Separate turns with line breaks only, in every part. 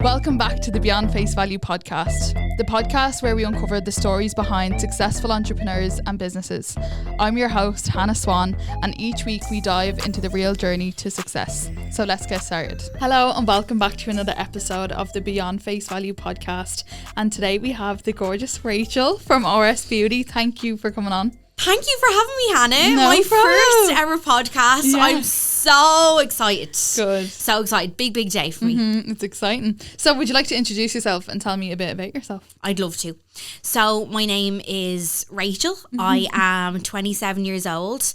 Welcome back to the Beyond Face Value podcast, the podcast where we uncover the stories behind successful entrepreneurs and businesses. I'm your host, Hannah Swan, and each week we dive into the real journey to success. So let's get started. Hello and welcome back to another episode of the Beyond Face Value podcast. And today we have the gorgeous Rachel from RS Beauty. Thank you for coming on.
Thank you for having me, Hannah.
No
My
problem.
first ever podcast.
Yeah.
I'm so excited.
Good.
So excited. Big day for me.
It's exciting. So would you like to introduce yourself and tell me a bit about yourself?
I'd love to. So my name is Rachel. I am 27 years old.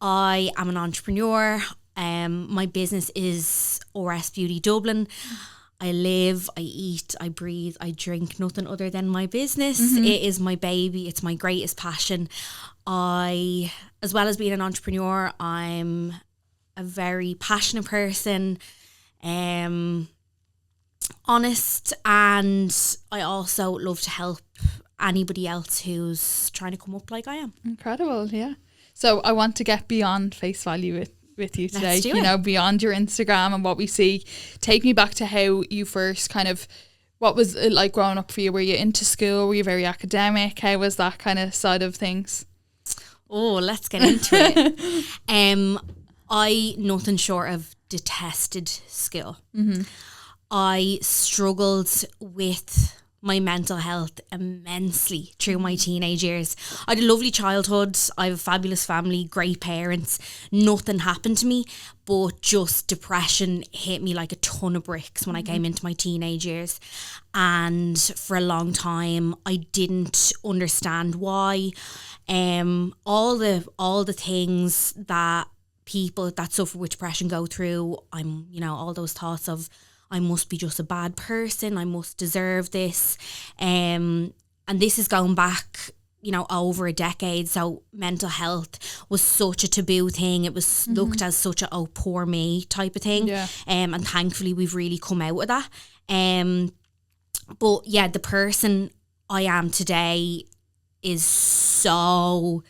I am an entrepreneur. My business is RS Beauty Dublin. I live, I eat, I breathe, I drink nothing other than my business. It is my baby. It's my greatest passion. As well as being an entrepreneur, I'm a very passionate person, honest, and I also love to help anybody else who's trying to come up like I am.
Incredible, yeah. So I want to get beyond face value with you today.
Let's do
you
it.
know, beyond your Instagram and what we see. Take me back to how you first what was it like growing up for you? Were you into school? Were you very academic? How was that kind of side of things?
Oh, let's get into it. I nothing short of detested school. I struggled with my mental health immensely through my teenage years. I had a lovely childhood. I have a fabulous family, great parents. Nothing happened to me, but just depression hit me like a ton of bricks when I came into my teenage years. And for a long time, I didn't understand why. All the things that people that suffer with depression go through, all those thoughts of, I must be just a bad person, I must deserve this. And this is going back, over a decade. So mental health was such a taboo thing. It was looked as such a, oh, poor me type of thing.
Yeah.
And thankfully we've really come out of that. But yeah, the person I am today is so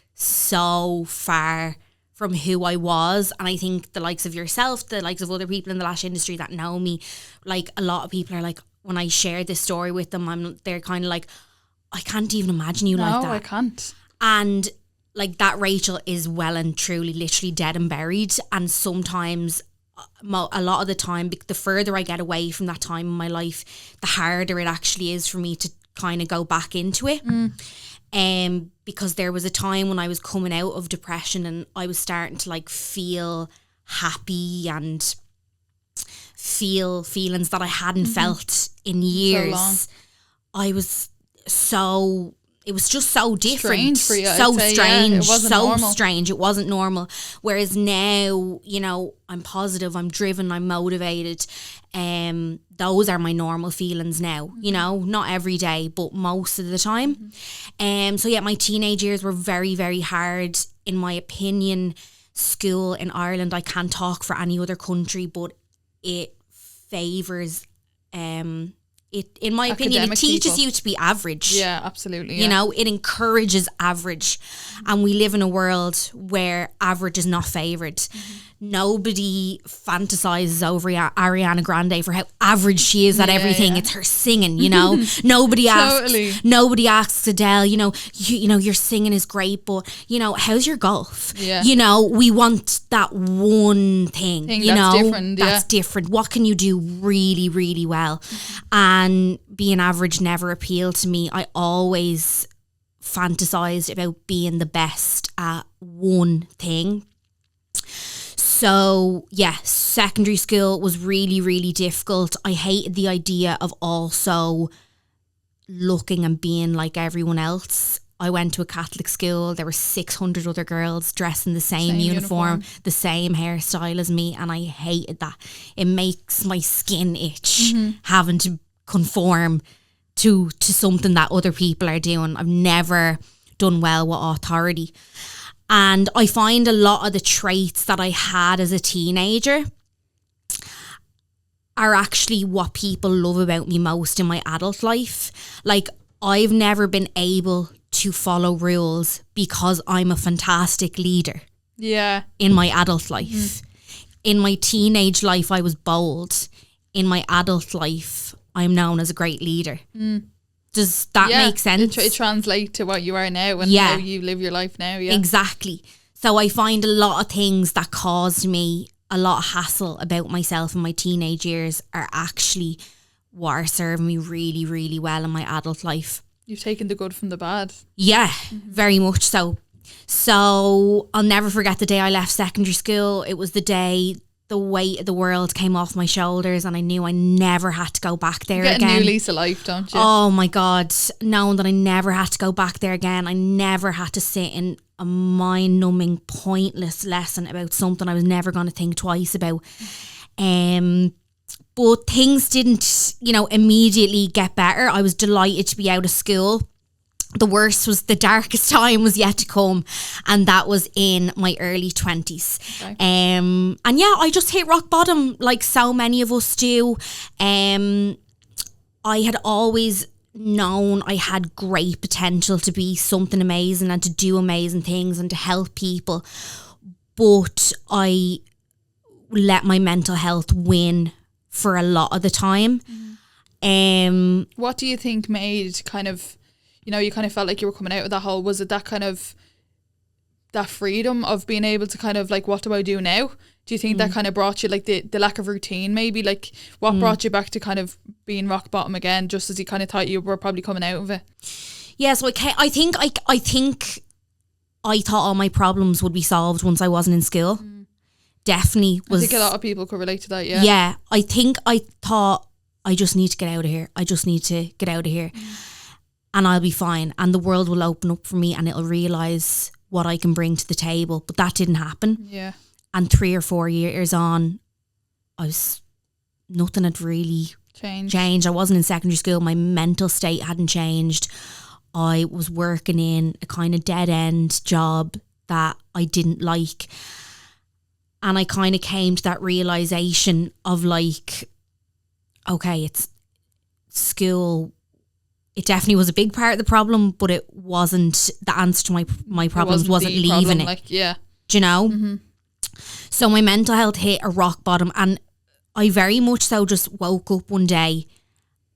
far from who I was. And I think the likes of yourself, the likes of other people in the lash industry that know me, like a lot of people are like, when I share this story with them, they're kind of like, I can't even imagine you like that.
No, I can't.
And like that Rachel is well and truly literally dead and buried. And sometimes, a lot of the time, the further I get away from that time in my life, the harder it actually is for me to kind of go back into it. Because there was a time when I was coming out of depression and I was starting to like feel happy and feel feelings that I hadn't felt in years. I was it was just so different.
Strange for you,
so
I'd say,
strange.
yeah. It wasn't normal.
Strange. It wasn't normal. Whereas now, I'm positive, I'm driven, I'm motivated. Those are my normal feelings now, not every day, but most of the time. So yeah, my teenage years were very, very hard. In my opinion, school in Ireland, I can't talk for any other country, but it favours, in my opinion, it
Academic
teaches
people.
you to be average.
Yeah, absolutely. Yeah.
It encourages average. And we live in a world where average is not favoured. Nobody fantasizes over Ariana Grande for how average she is at everything.
Yeah.
It's her singing, Nobody asks. Nobody asks Adele, your singing is great, but how's your golf?
Yeah.
We want that one thing,
that's different.
That's different. What can you do really, really well? And being average never appealed to me. I always fantasized about being the best at one thing. So yeah, secondary school was really, really difficult. I hated the idea of also looking and being like everyone else. I went to a Catholic school. There were 600 other girls dressed in the same uniform, the same hairstyle as me, and I hated that. It makes my skin itch having to conform to something that other people are doing. I've never done well with authority. And I find a lot of the traits that I had as a teenager are actually what people love about me most in my adult life. Like, I've never been able to follow rules because I'm a fantastic leader.
Yeah.
In my adult life. In my teenage life, I was bold. In my adult life, I'm known as a great leader. Does that make sense?
It translates to what you are now and how you live your life now. Yeah,
exactly. So I find a lot of things that caused me a lot of hassle about myself in my teenage years are actually what are serving me really, really well in my adult life.
You've taken the good from the bad.
Yeah, very much so. So I'll never forget the day I left secondary school. It was the day the weight of the world came off my shoulders and I knew I never had to go back there again.
You get a new lease of life, don't you?
Oh my God, knowing that I never had to go back there again. I never had to sit in a mind-numbing, pointless lesson about something I was never going to think twice about. But things didn't, immediately get better. I was delighted to be out of school. The darkest time was yet to come, and that was in my early 20s.
Okay.
And yeah, I just hit rock bottom like so many of us do. I had always known I had great potential to be something amazing and to do amazing things and to help people, but I let my mental health win for a lot of the time.
What do you think made kind of, you kind of felt like you were coming out of that hole? Was it that kind of that freedom of being able to kind of like, what do I do now? Do you think that kind of brought you like the lack of routine maybe? Like what brought you back to kind of being rock bottom again, just as you kind of thought you were probably coming out of it?
Yeah, so I think I thought all my problems would be solved once I wasn't in school. Definitely was.
I think a lot of people could relate to that, yeah.
Yeah, I think I thought I just need to get out of here. I just need to get out of here. And I'll be fine. And the world will open up for me and it'll realise what I can bring to the table. But that didn't happen.
Yeah.
And 3 or 4 years on, nothing had really changed. I wasn't in secondary school. My mental state hadn't changed. I was working in a kind of dead end job that I didn't like. And I kind of came to that realisation of like, okay, it's school. It definitely was a big part of the problem, but it wasn't the answer to my problems. Wasn't leaving it.
Like, yeah.
Do you know? So my mental health hit a rock bottom, and I very much so just woke up one day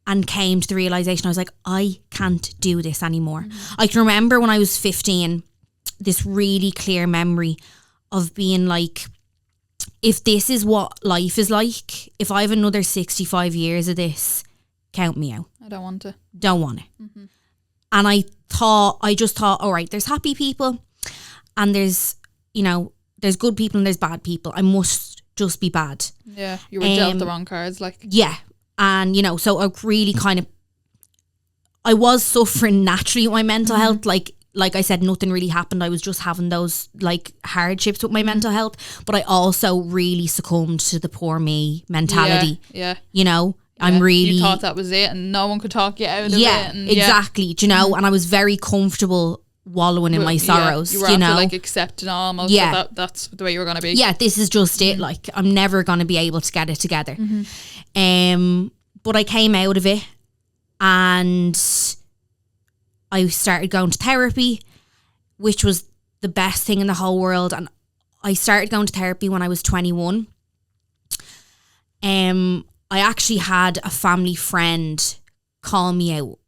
and came to the realisation. I was like, I can't do this anymore. I can remember when I was 15, this really clear memory of being like, if this is what life is like, if I have another 65 years of this, count me out.
I don't want to.
Don't want it. And I just thought, all right, there's happy people and there's good people and there's bad people. I must just be bad.
Yeah, you were dealt the wrong cards. Like,
yeah. And, so I really I was suffering naturally with my mental health. Like I said, nothing really happened. I was just having those like hardships with my mental health. But I also really succumbed to the poor me mentality.
Yeah.
You
thought that was it and no one could talk you out of it.
Yeah, exactly. Do you know? And I was very comfortable wallowing in my sorrows.
You were after like accepting almost that that's the way you were going to be.
Yeah, this is just it. Like I'm never going to be able to get it together. But I came out of it and I started going to therapy, which was the best thing in the whole world. And I started going to therapy when I was 21. I actually had a family friend call me out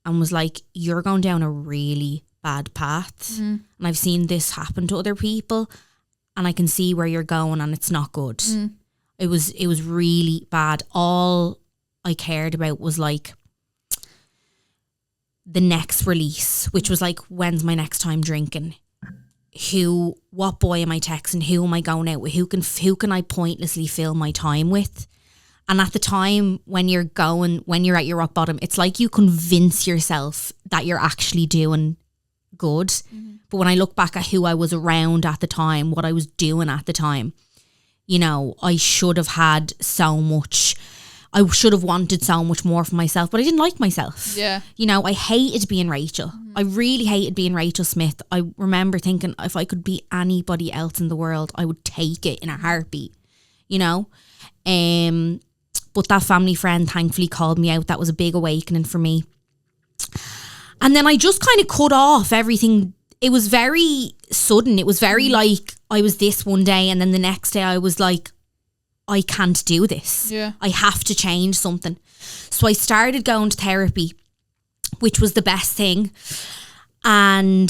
and was like, you're going down a really bad path. And I've seen this happen to other people and I can see where you're going and it's not good. It was really bad. All I cared about was like the next release, which was like, when's my next time drinking? What boy am I texting? Who am I going out with? Who can I pointlessly fill my time with? And at the time when you're at your rock bottom, it's like you convince yourself that you're actually doing good. But when I look back at who I was around at the time, what I was doing at the time, I should have had so much. I should have wanted so much more for myself, but I didn't like myself.
Yeah.
I hated being Rachel. I really hated being Rachel Smith. I remember thinking if I could be anybody else in the world, I would take it in a heartbeat, But that family friend thankfully called me out. That was a big awakening for me. And then I just kind of cut off everything. It was very sudden. It was very like I was this one day and then the next day I was like, I can't do this.
Yeah.
I have to change something. So I started going to therapy, which was the best thing. And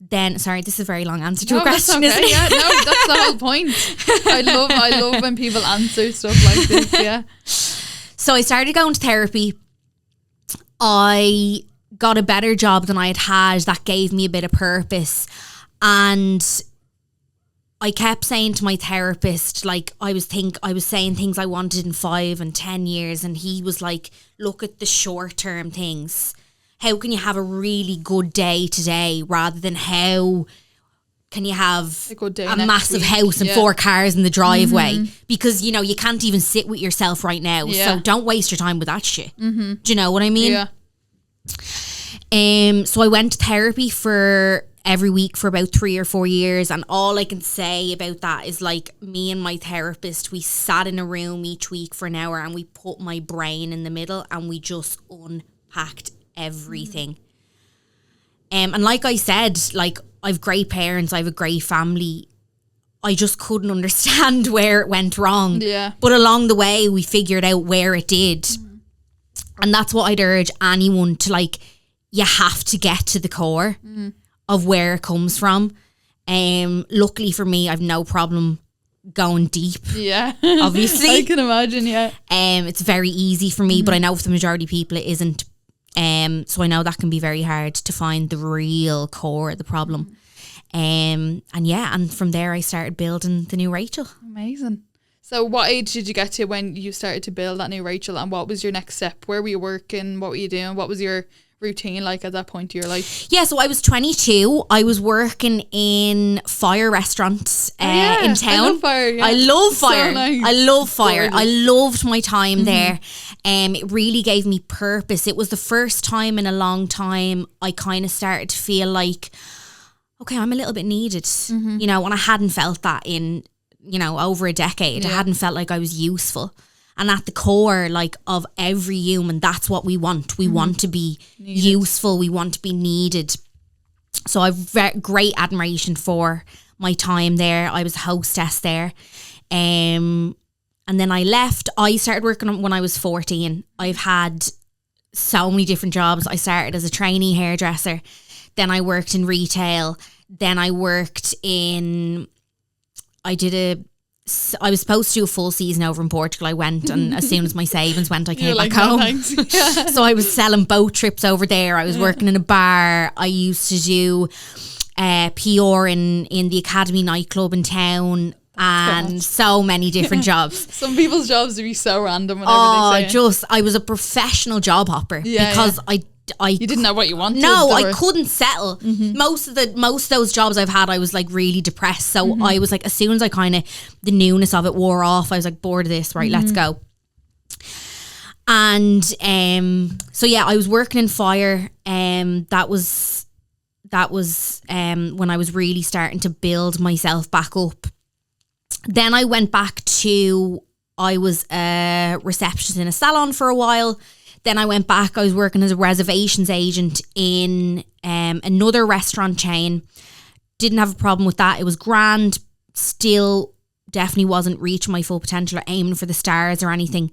then, sorry, this is a very long answer to a question,
that's okay.
isn't it?
Yeah, no, that's the whole point. I love when people answer stuff like this, yeah.
So I started going to therapy. I got a better job than I had that gave me a bit of purpose. And I kept saying to my therapist, like, I was saying things I wanted in 5 and 10 years. And he was like, look at the short term things. How can you have a really good day today rather than how can you have a massive house and 4 cars in the driveway? Because, you know, you can't even sit with yourself right now. Yeah. So don't waste your time with that shit. Do you know what I mean?
Yeah.
So I went to therapy for every week for about 3 or 4 years. And all I can say about that is, like, me and my therapist, we sat in a room each week for an hour and we put my brain in the middle and we just unpacked everything. And like I said, like, I've great parents, I have a great family. I just couldn't understand where it went wrong.
Yeah.
But along the way, we figured out where it did. And that's what I'd urge anyone to, like, you have to get to the core of where it comes from. Luckily for me, I've no problem going deep. Yeah. Obviously.
I can imagine, yeah.
It's very easy for me, but I know for the majority of people it isn't. So I know that can be very hard to find the real core of the problem. And from there I started building the new Rachel.
Amazing. So what age did you get to when you started to build that new Rachel, and what was your next step? Where were you working? What were you doing? What was your routine like at that point of your life?
Yeah, so I was 22. I was working in fire restaurants in town.
I love fire. Yeah.
I love fire.
So nice.
I love fire.
Gorgeous.
I loved my time there. It really gave me purpose. It was the first time in a long time I kind of started to feel like, okay, I'm a little bit needed, you know, and I hadn't felt that in, you know, over a decade. I hadn't felt like I was useful. And at the core, like, of every human, that's what we want. We want to be useful. We want to be needed. So I've great admiration for my time there. I was a hostess there. And then I left. I started working when I was 14. I've had so many different jobs. I started as a trainee hairdresser. Then I worked in retail. Then I worked in... I was supposed to do a full season over in Portugal. I went, and as soon as my savings went, I came back home. No, so I was selling boat trips over there. I was working in a bar. I used to do PR in the Academy nightclub in town, and so many different jobs.
Some people's jobs would be so random. I
was a professional job hopper because you
didn't know what you wanted.
No, I couldn't settle. Most of those jobs I've had, I was like really depressed. So I was like, as soon as I kind of, the newness of it wore off, I was like, bored of this, right, let's go. And so yeah, I was working in fire. That was when I was really starting to build myself back up. Then I went back to, I was a receptionist in a salon for a while. Then I went back, I was working as a reservations agent in another restaurant chain. Didn't have a problem with that. It was grand. Still definitely wasn't reaching my full potential or aiming for the stars or anything.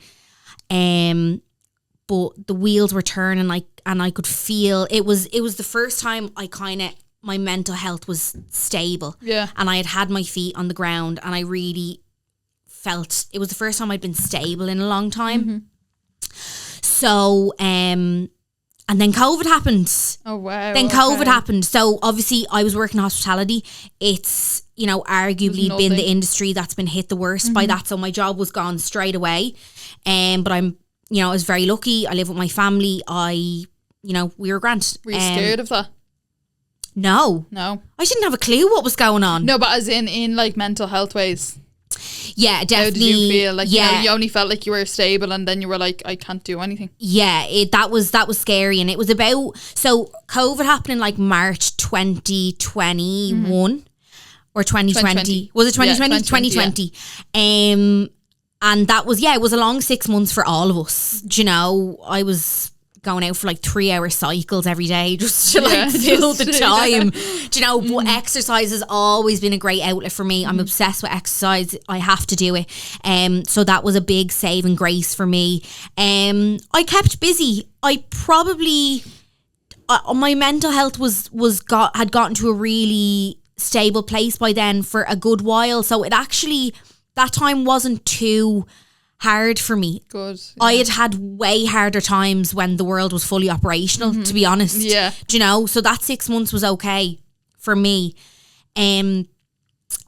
But the wheels were turning, and I could feel, it was the first time my mental health was stable. Yeah. And I had my feet on the ground, and I really felt, it was the first time I'd been stable in a long time. So, and then COVID happened. Oh, wow. Then COVID happened. So, obviously, I was working in hospitality. It's, you know, arguably been the industry that's been hit the worst by that. So, my job was gone straight away. But I was very lucky. I live with my family. We were grand.
Were you scared of that?
No. I didn't have a clue what was going on.
No, but as in like mental health ways.
Yeah, definitely. How did
you feel? Like, you only felt like you were stable, and then you were like, I can't do anything.
Yeah, that was scary. And it was about, so COVID happened in like March 2021 or 2020. Was it 2020? Yeah, 2020. Yeah. And that was, it was a long 6 months for all of us. Do you know, I was going out for like 3-hour cycles every day just to like fill the time. Do you know, but exercise has always been a great outlet for me. I'm obsessed with exercise. I have to do it. So that was a big saving grace for me. I kept busy. I probably my mental health had gotten to a really stable place by then for a good while. So it actually, that time wasn't too hard for me.
Good. Yeah.
I had way harder times when the world was fully operational, to be honest.
Yeah.
Do you know? So that 6 months was okay for me. And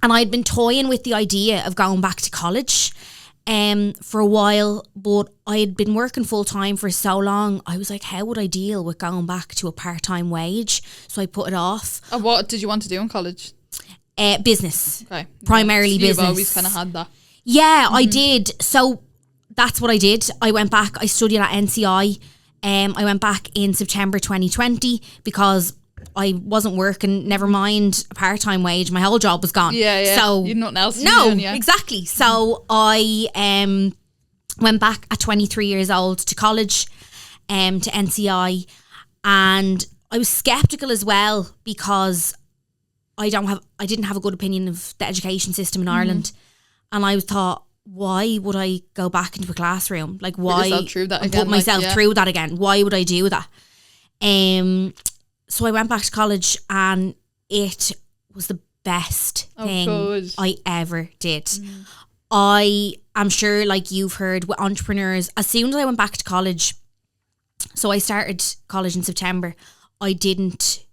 I'd been toying with the idea of going back to college for a while, but I had been working full time for so long. I was like, how would I deal with going back to a part-time wage? So I put it off.
What did you want to do in college?
Business.
Okay.
Primarily
so
business.
You've always kind of had that.
Yeah, I did. So that's what I did. I went back. I studied at NCI. I went back in September 2020 because I wasn't working, never mind a part-time wage. My whole job was gone.
Yeah.
So
you had nothing else to
no,
do, yeah.
exactly. So I went back at 23 years old to college, to NCI, and I was skeptical as well because I didn't have a good opinion of the education system in Ireland, and I thought, why would I go back into a classroom? Like, why put myself through that again? Why would I do that? So I went back to college, and it was the best thing I ever did. I am sure, like you've heard with entrepreneurs, as soon as I went back to college, so I started college in September, I didn't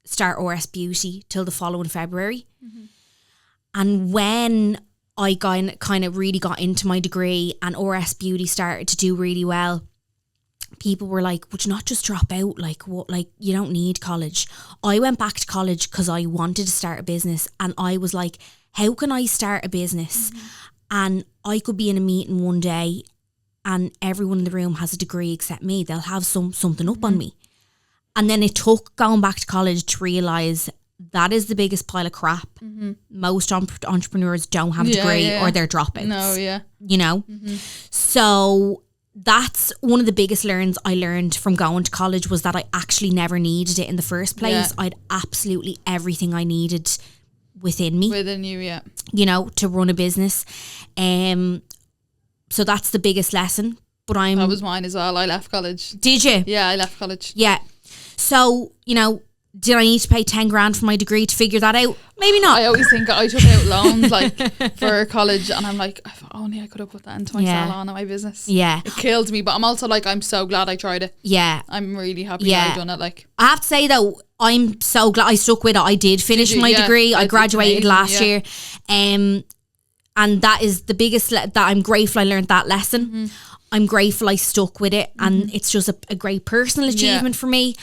start RS Beauty till the following February. And when I kind of really got into my degree and RS Beauty started to do really well, people were like, would you not just drop out? Like, what? Like, you don't need college. I went back to college because I wanted to start a business, and I was like, how can I start a business? And I could be in a meeting one day and everyone in the room has a degree except me. They'll have something up on me. And then it took going back to college to realise that is the biggest pile of crap. Most entrepreneurs don't have a degree or they're dropouts.
No, yeah.
You know? So that's one of the biggest learns I learned from going to college, was that I actually never needed it in the first place. I had absolutely everything I needed within me.
Within you, yeah.
You know, to run a business. So that's the biggest lesson. But
That was mine as well. I left college.
Did you?
Yeah, I left college.
Yeah. So, you know, did I need to pay 10 grand for my degree to figure that out? Maybe not.
I always think I took out loans like for college, and I'm like, if only I could have put that into my salon and my business.
Yeah.
It killed me, but I'm also like, I'm so glad I tried it.
Yeah.
I'm really happy that I've done it. Like,
I have to say though, I'm so glad I stuck with it. I did finish my degree. I graduated last year. And that is the biggest, that I'm grateful I learned that lesson. I'm grateful I stuck with it, and it's just a great personal achievement for me.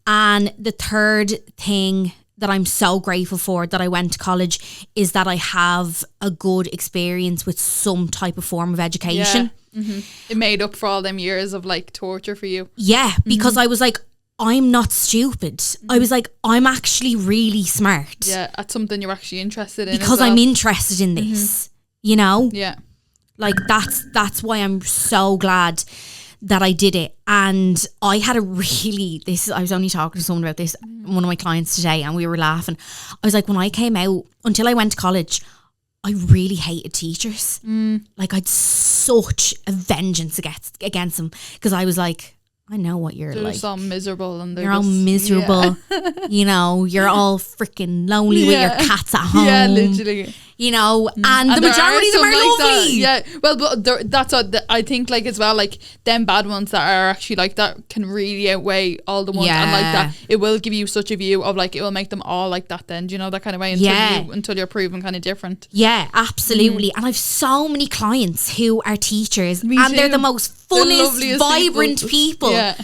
And the third thing that I'm so grateful for that I went to college is that I have a good experience with some type of form of education.
It made up for all them years of like torture for you.
Yeah, because I was like, I'm not stupid. I was like, I'm actually really smart.
Yeah, at something you're actually interested in.
Because I'm interested in this, you know?
Yeah.
Like that's why I'm so glad that I did it. And I had I was only talking to someone about this, one of my clients today, and we were laughing. I was like, when I came out, until I went to college, I really hated teachers. Like, I'd such a vengeance against them, because I was like, I know what you're like.
They're all miserable, and
you're all miserable. You know, you're all freaking lonely with your cats at home.
Yeah, literally.
You know, and the majority of them are
like
lovely.
That. Yeah, well, but that's what I think. Like, as well, like them bad ones that are actually like that can really outweigh all the ones, and like that it will give you such a view of like, it will make them all like that. Then, do you know, that kind of way until you're proven kind of different.
Yeah, absolutely. And I've so many clients who are teachers, and they're the most funnest, vibrant people. Yeah.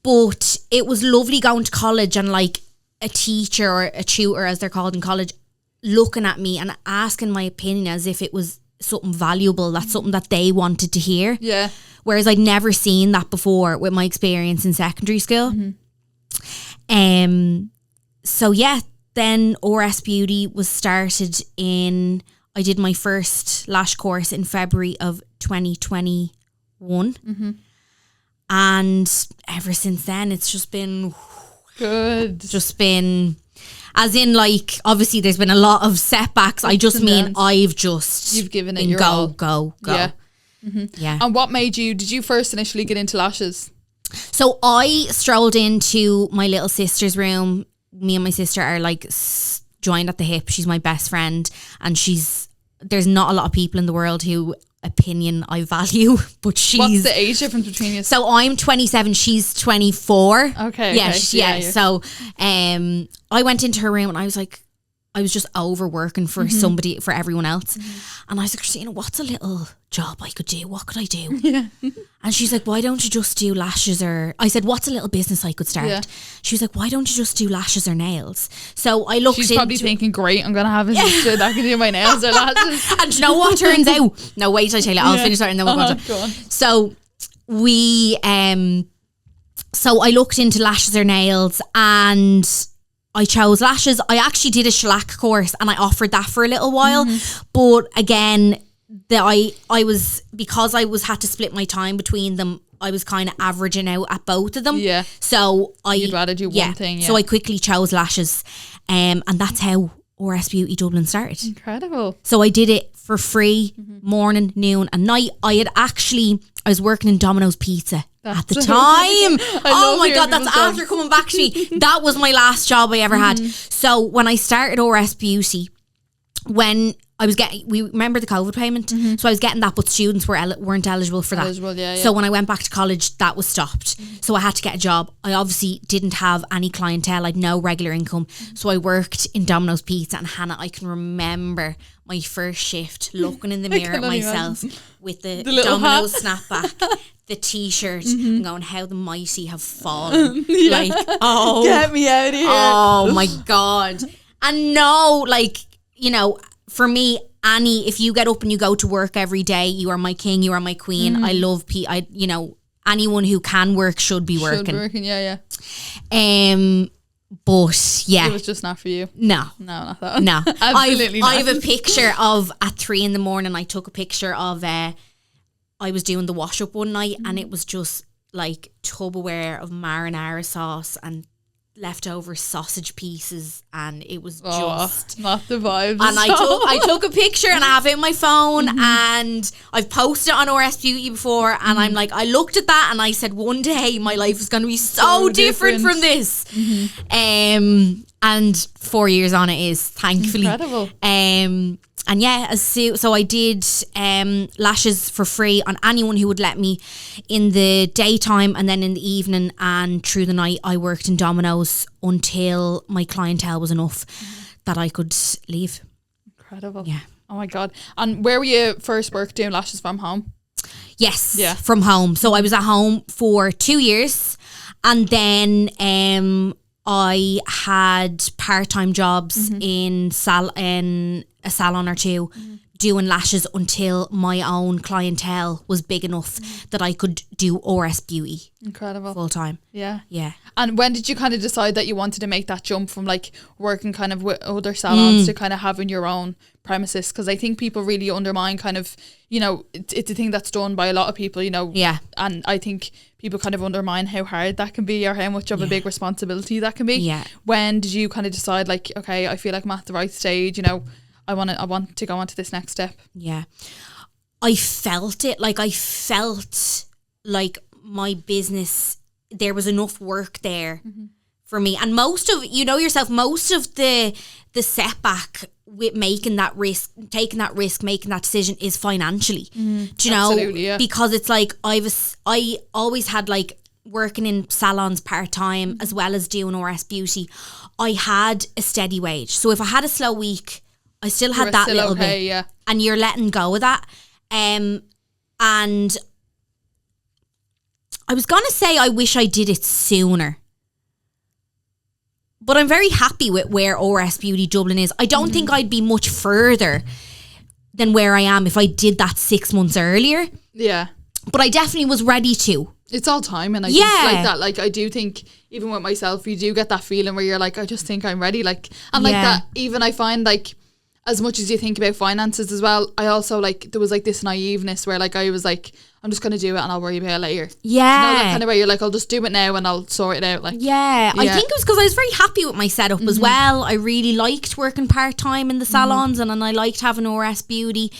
But it was lovely going to college, and like a teacher or a tutor, as they're called in college, looking at me and asking my opinion as if it was something valuable, that's something that they wanted to hear. Yeah. Whereas I'd never seen that before with my experience in secondary school. So yeah, then RS Beauty was started I did my first lash course in February of 2021. And ever since then, it's just been
good.
Just been, as in, like, obviously there's been a lot of setbacks. I just mean you've
given it your all.
Go.
Yeah.
Yeah.
And what made you? Did you first initially get into lashes?
So I strolled into my little sister's room. Me and my sister are like joined at the hip. She's my best friend, and there's not a lot of people in the world who opinion I value, but
what's the age difference between you?
So I'm 27, she's 24.
Okay.
Yeah. So I went into her room and I was like, I was just overworking for somebody, for everyone else. And I was like, Christina, what's a little job I could do? What could I do?
Yeah.
And she's like, why don't you just do lashes? Or I said, what's a little business I could start? Yeah. She was like, why don't you just do lashes or nails? So I looked into...
She's probably thinking, great, I'm going to have a sister that can do my nails or lashes.
And you know what turns out? No, wait, I tell you, I'll finish that and then we'll go on. So so I looked into lashes or nails and I chose lashes. I actually did a shellac course and I offered that for a little while. But again, because I had to split my time between them, I was kind of averaging out at both of them. Yeah. So
you'd rather do one thing. Yeah.
So I quickly chose lashes. And that's how RS Beauty Dublin started.
Incredible.
So I did it for free, morning, noon and night. I was working in Domino's Pizza at the time. Oh my God, that's after coming back to me. That was my last job I ever had. So when I started RS Beauty, when I was we remember the COVID payment, so I was getting that, but students weren't eligible for that. So when I went back to college, that was stopped. So I had to get a job. I obviously didn't have any clientele. I had no regular income. So I worked in Domino's Pizza, and Hannah, I can remember my first shift looking in the mirror at myself with the Domino's snapback, the t-shirt, and going, how the mighty have fallen. Like, oh,
get me out of here.
Oh my God. And no, like, you know, for me, Annie, if you get up and you go to work every day, you are my king, you are my queen. I love anyone who can work should be working.
Yeah.
But yeah,
it was just not for you.
No,
not that.
No,
absolutely not.
I have a picture of at 3 a.m. I took a picture of I was doing the wash up one night, and it was just like Tupperware of marinara sauce and leftover sausage pieces, and it was just
not the vibes.
And I took a picture and I have it in my phone, and I've posted it on RS Beauty before, and I'm like, I looked at that and I said, one day my life is going to be so different from this. And 4 years on it is, thankfully.
Incredible.
And yeah, so I did lashes for free on anyone who would let me in the daytime, and then in the evening and through the night I worked in Domino's until my clientele was enough that I could leave.
Incredible.
Yeah.
Oh my God. And where were you first work doing lashes, from home?
Yes. Yeah. From home. So I was at home for 2 years, and then I had part-time jobs in a salon or two, doing lashes until my own clientele was big enough that I could do RS Beauty.
Incredible.
Full time.
Yeah.
Yeah.
And when did you kind of decide that you wanted to make that jump from like working kind of with other salons to kind of having your own premises? Because I think people really undermine kind of, you know, it's a thing that's done by a lot of people, you know.
Yeah.
And I think people kind of undermine how hard that can be, or how much of a big responsibility that can be.
Yeah.
When did you kind of decide, like, okay, I feel like I'm at the right stage, you know, I want to go on to this next step?
Yeah. I felt it. Like, I felt like my business, there was enough work there for me. And most of, you know yourself, most of the setback with taking that risk, making that decision is financially. Do you know?
Absolutely, yeah.
Because it's like, I always had like working in salons part-time as well as doing RS Beauty. I had a steady wage. So if I had a slow week, I still had that little bit.
Yeah.
And you're letting go of that. And I was going to say I wish I did it sooner. But I'm very happy with where RS Beauty Dublin is. I don't think I'd be much further than where I am if I did that 6 months earlier.
Yeah.
But I definitely was ready to.
It's all time, and I think like that. Like, I do think even with myself, you do get that feeling where you're like, I just think I'm ready. Like, and like that, even I find like, as much as you think about finances as well, I also like, there was like this naiveness where like I was like, I'm just going to do it and I'll worry about it later.
Yeah.
You know, that kind of way you're like, I'll just do it now and I'll sort it out. Like,
yeah. I think it was because I was very happy with my setup as well. I really liked working part-time in the salons and I liked having RS Beauty.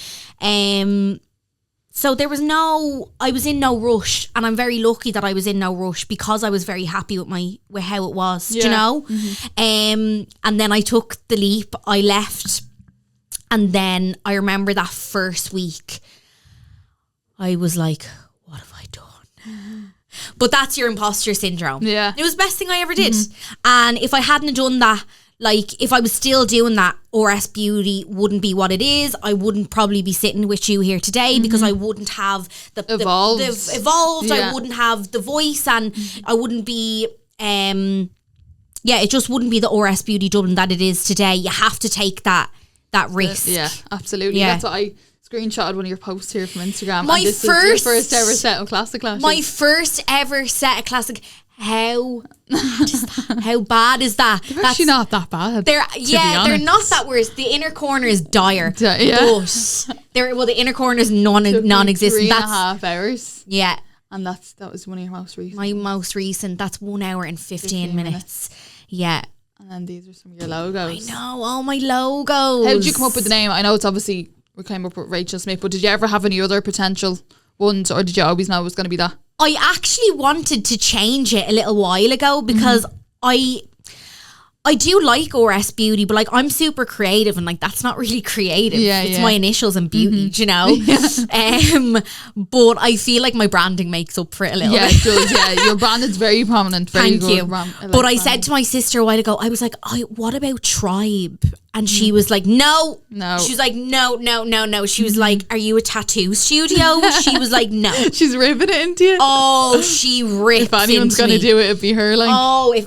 So there was I was in no rush, and I'm very lucky that I was in no rush because I was very happy with how it was, do you know? And then I took the leap, I left, and then I remember that first week, I was like, what have I done? But that's your imposter syndrome.
Yeah.
It was the best thing I ever did. And if I hadn't done that, like if I was still doing that, RS Beauty wouldn't be what it is. I wouldn't probably be sitting with you here today because I wouldn't have the evolved.
Yeah.
I wouldn't have the voice, and I wouldn't be it just wouldn't be the RS Beauty Dublin that it is today. You have to take that risk.
Yeah, absolutely.
Yeah.
That's what I screenshotted one of your posts here from Instagram.
My
and this is your first ever set of classic lashes.
My first ever set of classic. How bad is that? How bad is that?
They're actually not that bad.
They're not that worse. The inner corner is dire.
Yeah.
But the inner corner is non-existent.
3.5 hours.
Yeah.
And that was one of your most recent.
My most recent. That's 1 hour and 15 minutes. Yeah.
And then these are some of your logos.
I know, all my logos.
How did you come up with the name? I know it's obviously we came up with Rachel Smith, but did you ever have any other potential ones, or did you always know it was going to be that?
I actually wanted to change it a little while ago because I do like RS Beauty, but like I'm super creative and like that's not really creative. It's my initials and beauty, do you know? But I feel like my branding makes up for it a little bit.
It does, yeah. Your brand is very prominent. Very
Thank you. But I said to my sister a while ago, I was like, what about Tribe? And she was like, no. She was like, no. She was like, are you a tattoo studio? She was like, no.
She's ripping it into you.
Oh, she rips
If anyone's going to do it, it'd be her. Like.
Oh,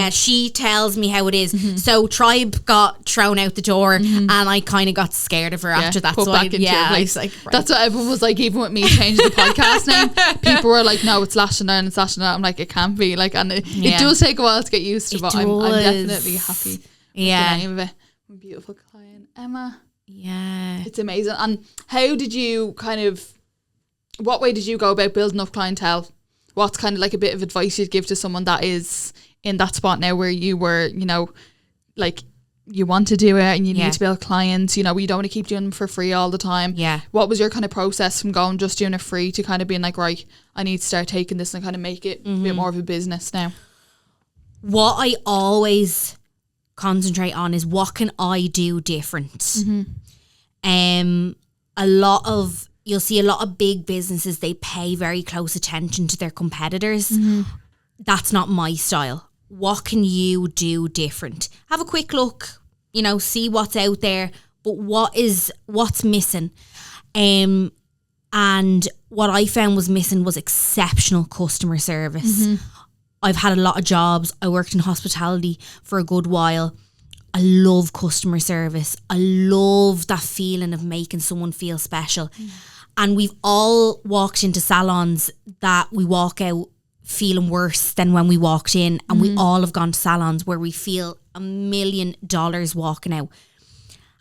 she tells me how it is. So Tribe got thrown out the door and I kind of got scared of her after that.
Put
so
back into
I
it.
was like, right.
That's what everyone was like, even with me changing the podcast name. People were like, no, it's Lash and Down, it's Lash and Down. I'm like, it can't be. Like, and it does take a while to get used to, but I'm definitely happy with the name of it. Beautiful client Emma.
Yeah,
it's amazing. And how did you what way did you go about building up clientele? What's kind of like a bit of advice you'd give to someone that is in that spot now where you were, you know, like you want to do it and you need to build clients, you know, you don't want to keep doing them for free all the time. What was your kind of process from going just doing it free to kind of being like, right, I need to start taking this and kind of make it a bit more of a business now?
What I always concentrate on is what can I do different. You'll see a lot of big businesses, they pay very close attention to their competitors. That's not my style. What can you do different? Have a quick look, you know, see what's out there, but what's missing? And what I found was missing was exceptional customer service. I've had a lot of jobs. I worked in hospitality for a good while. I love customer service. I love that feeling of making someone feel special. And we've all walked into salons that we walk out feeling worse than when we walked in. And we all have gone to salons where we feel $1 million walking out.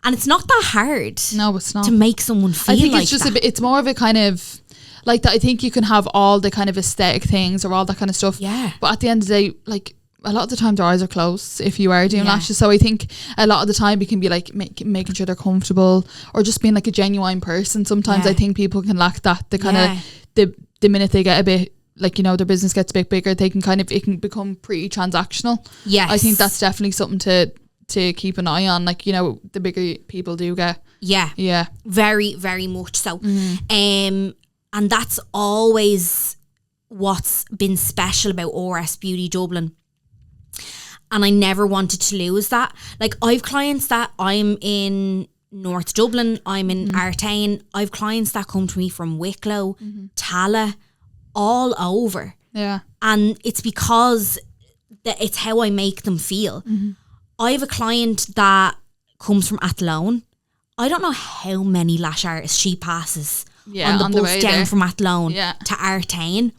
And it's not that hard. No, it's not. To make someone feel like that. I think it's just
it's more of a kind of like that. I think you can have all the kind of aesthetic things or all that kind of stuff. Yeah. But at the end of the day, like a lot of the time their eyes are closed if you are doing lashes. So I think a lot of the time you can be like making sure they're comfortable or just being like a genuine person. Sometimes I think people can lack that. The kind of the minute they get a bit like, you know, their business gets a bit bigger, they can it can become pretty transactional. Yes. I think that's definitely something to keep an eye on, like, you know, the bigger people do get. Yeah.
Very, very much so. And that's always what's been special about RS Beauty Dublin. And I never wanted to lose that. Like, I've clients that I'm in North Dublin, I'm in Artane. I've clients that come to me from Wicklow, Tala, all over. Yeah. And it's because it's how I make them feel. I have a client that comes from Athlone. I don't know how many lash artists she passes on the bus down from Athlone to Artane,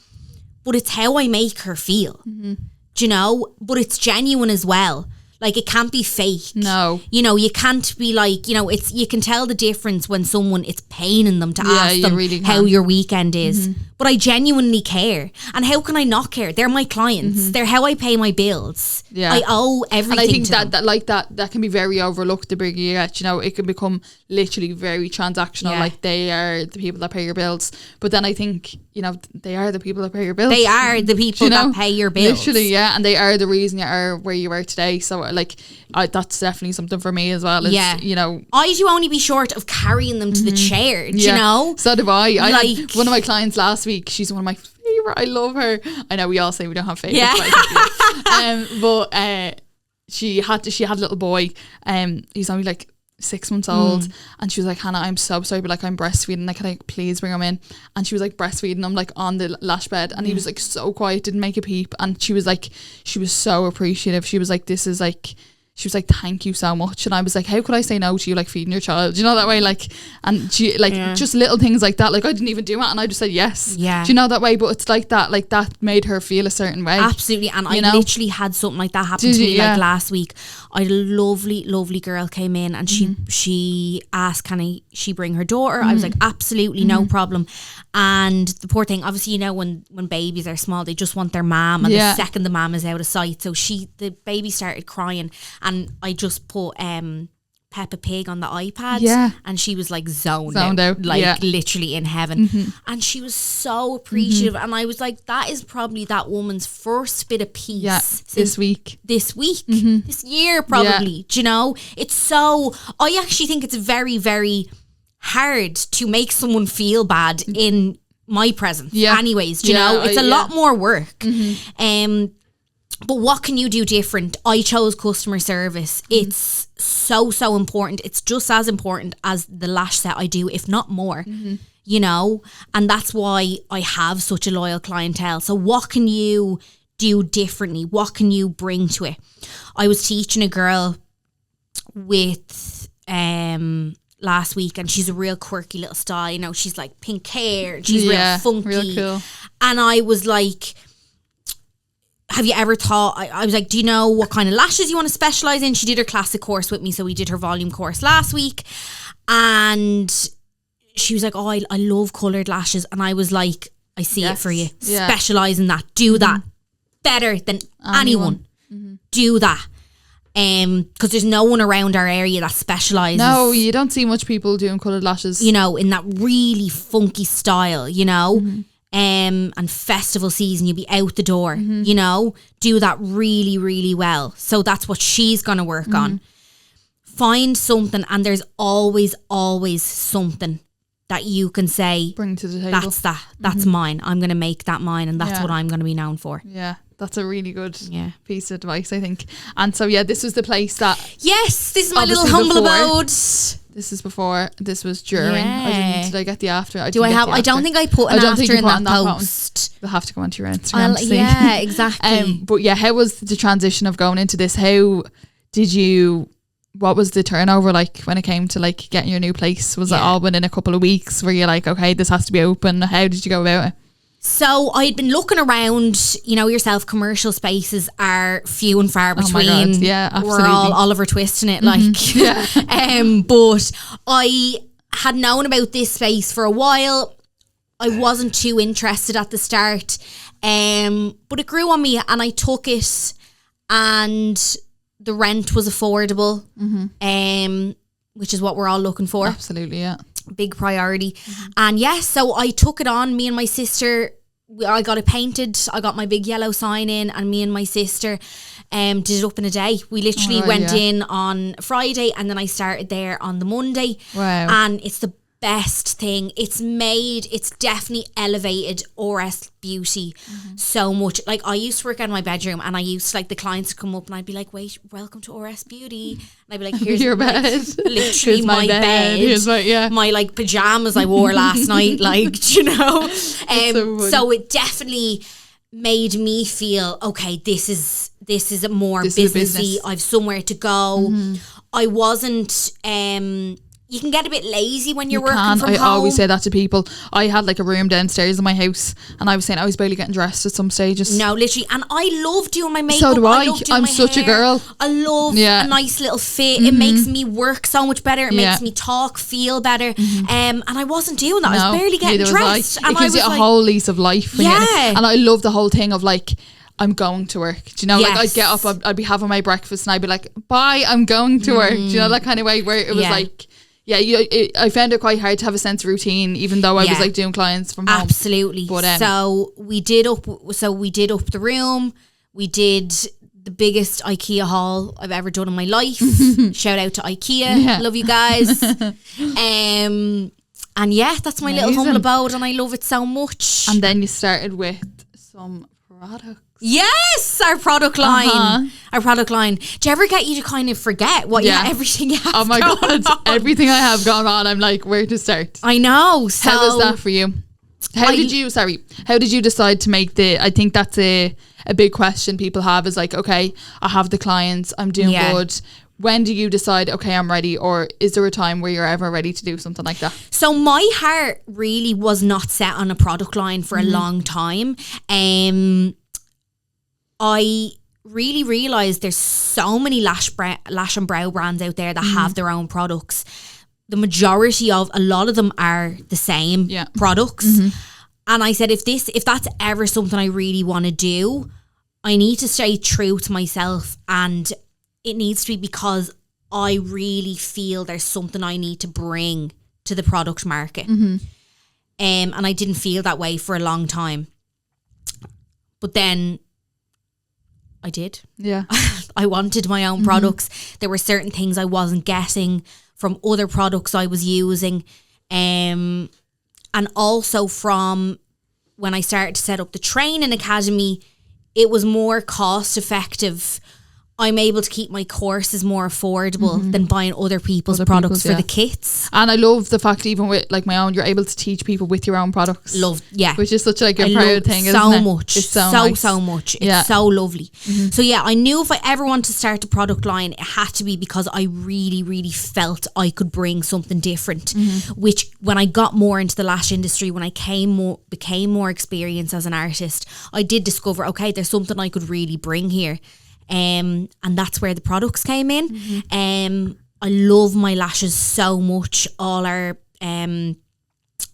but it's how I make her feel. Do you know? But it's genuine as well. Like, it can't be fake.
No.
You know, you can't be like, you know, it's, you can tell the difference when someone, it's paining them to ask them
really
how your weekend is. But I genuinely care. And how can I not care? They're my clients. They're how I pay my bills.
Yeah.
I owe everything
And I think
to them.
that like that can be very overlooked the bigger you get. You know, it can become literally very transactional.
Yeah.
Like, they are the people that pay your bills. But then I think, you know, they are the people that pay your bills.
They are the people that pay your bills.
Literally, yeah. And they are the reason you are where you are today. So, like, that's definitely something for me as well. Is, you know,
I do only be short of carrying them to the chair, do you know?
So do I. I
Like-
had one of my clients last week. She's one of my favourite. I love her. I know we all say we don't have favourites.
Yeah.
But she had a little boy. He's only like 6 months old, and she was like, Hannah, I'm so sorry, but like, I'm breastfeeding, like, can I please bring him in? And she was like breastfeeding him like on the lash bed, and he was like so quiet, didn't make a peep, and she was so appreciative. She was like, she was like, thank you so much. And I was like, how could I say no to you, like, feeding your child? You know, that way, like, and she, like, just little things like that. Like, I didn't even do it, and I just said yes.
Yeah.
Do you know, that way? But it's like that made her feel a certain way.
Absolutely. And I
know?
literally had something like that happen to me like last week. I had a lovely girl came in, and she asked, can she bring her daughter? I was like, absolutely, no problem. And the poor thing, obviously, you know, when babies are small, they just want their mom, and the second the mom is out of sight. So the baby started crying, and I just put Peppa Pig on the iPad, and she was like zoned out, like literally in heaven. And she was so appreciative, and I was like, that is probably that woman's first bit of peace
this week,
this year, probably. Do you know, it's so, I actually think it's very, very hard to make someone feel bad in my presence anyways. Do you know, it's a lot more work. But what can you do different? I chose customer service. It's so important. It's just as important as the lash set I do, if not more, you know, and that's why I have such a loyal clientele. So what can you do differently? What can you bring to it? I was teaching a girl with last week, and she's a real quirky little style, you know, she's like pink hair, she's real funky,
real cool.
And I was like, have you ever thought, I was like, do you know what kind of lashes you want to specialise in? She did her classic course with me, so we did her volume course last week, and she was like, oh, I love coloured lashes. And I was like, I see it for you. Specialise in that. Do that better than anyone. Do that. Because there's no one around our area that specialises.
No, you don't see much people doing coloured lashes.
You know, in that really funky style, you know. And festival season, you'll be out the door, you know, do that really, really well. So that's what she's going to work on. Find something, and there's always something that you can say,
bring to the table.
That's mine. I'm going to make that mine, and that's what I'm going to be known for.
Yeah. That's a really good piece of advice, I think. And so, this was the place that...
Yes, this is my little humble abode.
This is before, this was during. Did I get the after?
I don't think I put an after in that post.
You'll have to go onto your Instagram to see.
Yeah, exactly.
But how was the transition of going into this? How did you... What was the turnover like when it came to like getting your new place? Was it all within a couple of weeks? Were you like, okay, this has to be open? How did you go about it?
So I'd been looking around, you know yourself, commercial spaces are few and far between.
Oh my God. Yeah, absolutely.
We're all Oliver Twisting it, like. But I had known about this space for a while. I wasn't too interested at the start, but it grew on me, and I took it, and the rent was affordable, which is what we're all looking for.
Absolutely, yeah.
Big priority. And so I took it on. Me and my sister, I got it painted, I got my big yellow sign in, and me and my sister did it up in a day. We literally went in on Friday, and then I started there on the Monday.
Wow.
And it's the best thing. It's definitely elevated RS Beauty so much. Like, I used to work out in my bedroom, and I used to, like, the clients to come up, and I'd be like, wait, welcome to RS Beauty. And I'd be like, here's
your bed.
Literally my bed.
Here's
my like pajamas I wore last night, like, you know. So it definitely made me feel, okay, this is a more businessy. I've somewhere to go. I wasn't you can get a bit lazy when you're
You
working
can.
from
I
home.
always say that to people. I had like a room downstairs in my house, and I was saying I was barely getting dressed at some stages.
No, literally. And I love doing my makeup.
So do I.
love doing
I'm
my
such a
hair.
girl.
I love
Yeah.
a nice little fit. It makes me work so much better. It makes me talk, feel better. And I wasn't doing that. I was barely getting
neither was I.
dressed. And
It gives you a whole lease of life. when you're-
Yeah.
And I love the whole thing of like, I'm going to work. Do you know, like I'd
Yes.
get up, I'd be having my breakfast and I'd be like, bye, I'm going to work. Do you know, that kind of way where it was like, yeah, I found it quite hard to have a sense of routine, even though I was like doing clients from home.
Absolutely.
But,
so we did up the room. We did the biggest IKEA haul I've ever done in my life. Shout out to IKEA.
Yeah.
Love you guys. And yeah, that's my little humble abode, and I love it so much.
And then you started with some products.
Yes, our product line. Our product line. Do you ever get you to kind of forget what everything you have?
Oh my
going
God.
on?
Everything I have going on, I'm like, where to start?
I know. So
How was that for you? How did you decide to make I think that's a big question people have is like, okay, I have the clients, I'm doing good. When do you decide, okay, I'm ready? Or is there a time where you're ever ready to do something like that?
So my heart really was not set on a product line for a long time. I really realised there's so many lash and brow brands out there that have their own products. The majority of, a lot of them are the same products. And I said, if that's ever something I really want to do, I need to stay true to myself, and it needs to be because I really feel there's something I need to bring to the product market. And I didn't feel that way for a long time. But then I did. Yeah. I wanted my own products. There were certain things I wasn't getting from other products I was using. And also from when I started to set up the training academy, it was more cost effective. I'm able to keep my courses more affordable than buying other people's products for the kits.
And I love the fact, even with like my own, you're able to teach people with your own products. Which is such like a proud thing, isn't it?
Much.
It's so
much. It's so lovely. So yeah, I knew if I ever wanted to start a product line, it had to be because I really, really felt I could bring something different. Which when I got more into the lash industry, when I became more experienced as an artist, I did discover, okay, there's something I could really bring here. And that's where the products came in. I love my lashes so much. All our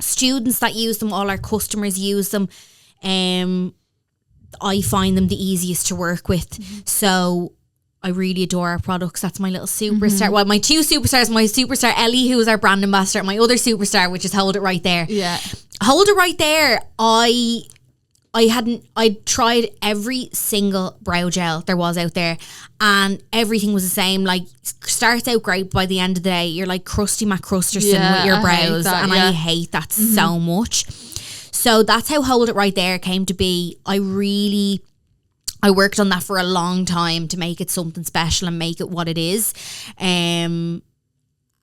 students that use them, all our customers use them. I find them the easiest to work with. So I really adore our products. That's my little superstar. Well, my two superstars, my superstar Ellie, who is our brand ambassador, my other superstar, which is Hold It Right There. Yeah. Hold It Right There, I'd tried every single brow gel there was out there, and everything was the same. Like, starts out great, by the end of the day you're like Krusty McCrusterson with your brows, I hate that so much. So that's how Hold It Right There came to be. I worked on that for a long time to make it something special and make it what it is. And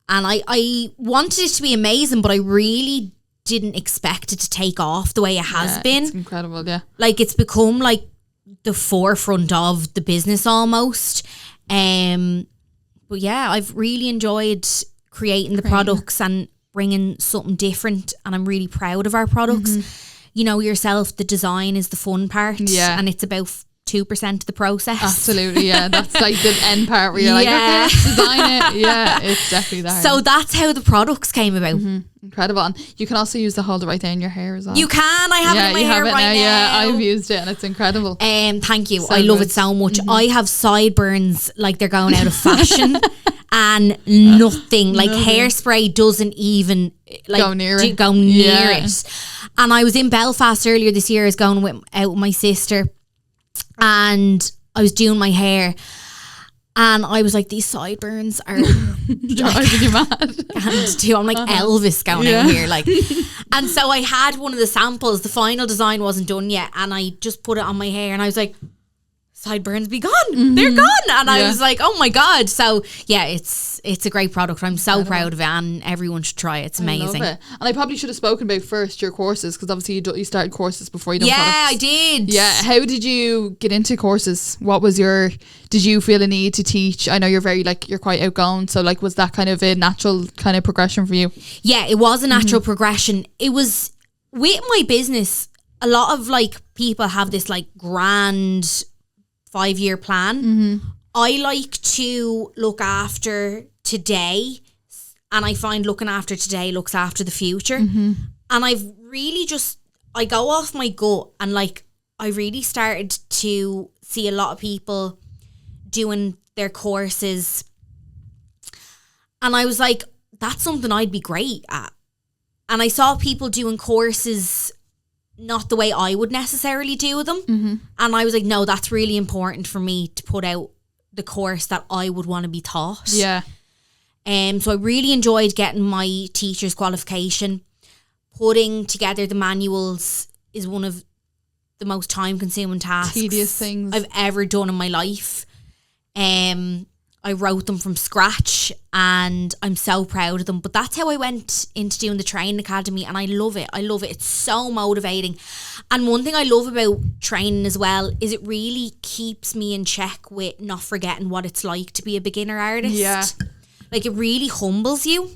I wanted it to be amazing, but I really didn't expect it to take off the way it has been.
It's incredible, yeah.
Like, it's become like the forefront of the business almost. But yeah, I've really enjoyed creating the products and bringing something different, and I'm really proud of our products. You know yourself, the design is the fun part, and it's about 2% of the process.
Absolutely, yeah. That's like the end part where you're like, okay, let's design it. Yeah, it's definitely that.
So that's how the products came about.
Incredible. And you can also use the Hold It Right There in your hair as well.
You can. I have it in my hair right now.
Yeah, I've used it and it's incredible.
Thank you. I love it so much. I have sideburns like they're going out of fashion. And nothing, like hairspray doesn't even like go near it. And I was in Belfast earlier this year. I was going out with my sister, and I was doing my hair, and I was like, these sideburns are
driving you mad.
I'm like Elvis going out here, like. And so I had one of the samples. The final design wasn't done yet, and I just put it on my hair, and I was like, sideburns be gone. They're gone. And I
Yeah.
was like, oh my God. So yeah, it's a great product. I'm so proud of it, and everyone should try it. It's amazing.
I love it. And I probably should have spoken about first your courses, because obviously you started courses before you done
Yeah,
products.
I did.
Yeah, how did you get into courses? What was did you feel a need to teach? I know you're you're quite outgoing, so like was that kind of a natural kind of progression for you?
Yeah, it was a natural progression. It was, with my business, a lot of like people have this like grand 5-year plan. I like to look after today, and I find looking after today looks after the future. And I've really I go off my gut, and like I really started to see a lot of people doing their courses, and I was like, that's something I'd be great at. And I saw people doing courses not the way I would necessarily do them. And I was like, no, that's really important for me to put out the course that I would want to be taught.
Yeah.
So I really enjoyed getting my teacher's qualification. Putting together the manuals is one of the most time-consuming tasks,
Tedious things
I've ever done in my life. I wrote them from scratch, and I'm so proud of them. But that's how I went into doing the training academy, and I love it. It's so motivating. And one thing I love about training as well is it really keeps me in check with not forgetting what it's like to be a beginner artist.
Yeah.
Like, it really humbles you,